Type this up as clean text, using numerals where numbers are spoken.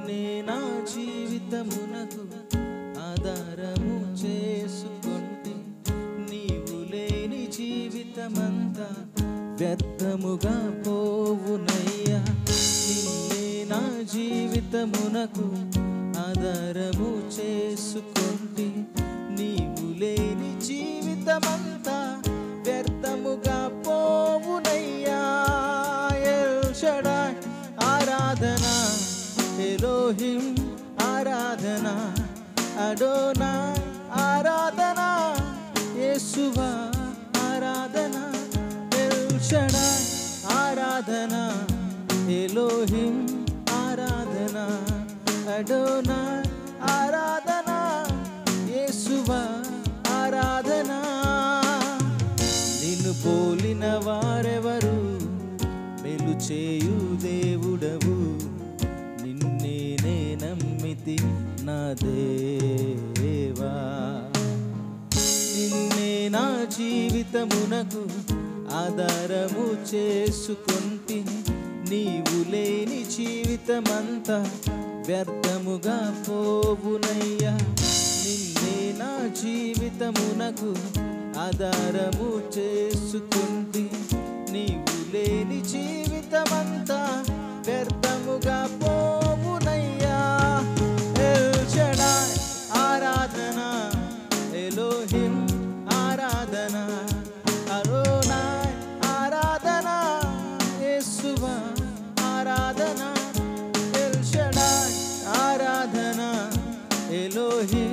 నిన్నే నా జీవితమునకు ఆధారము చేసుకుంటే నీవు లేని జీవితమంతా వ్యర్థముగా పోవునయ్యా. నిన్నే నా జీవితమునకు ఆధారము చేసుకుంటే నీవు లేని జీవితమంతా వ్యర్థముగా పోవునయ్యా. ఎల్ షడాయ్ ఆరాధనా, ఎలోహిం ఆరాధనా, అడోనాయ్ ఆరాధనా, యేసువా ఆరాధనా. ఎల్ షడాయ్ ఆరాధనా, ఎలోహిం ఆరాధనా, అడోనాయ్ ఆరాధనా, యేసువా ఆరాధనా. నిన్ను పోలిన వారెవరు, మేలు చేయు దేవుడవు, నిన్నే నే నమ్మితి నా దేవా. నిన్నే నా జీవితమునకు ఆధారము చేసుకుంటే నీవు లేని జీవితమంతా వ్యర్థముగా పోవునయ్యా. నిన్నే నా జీవితమునకు ఆధారము చేసుకుంటే నీవు లేని జీవితమంతా వ్యర్థముగా పోవునయ్యా. ఎల్ షడాయ్ ఆరాధనా, ఎలోహిం ఆరాధనా, అరోనాయ్ ఆరాధనా, యేసువా ఆరాధనా. ఎల్ షడాయ్ ఆరాధనా, ఎలోహిం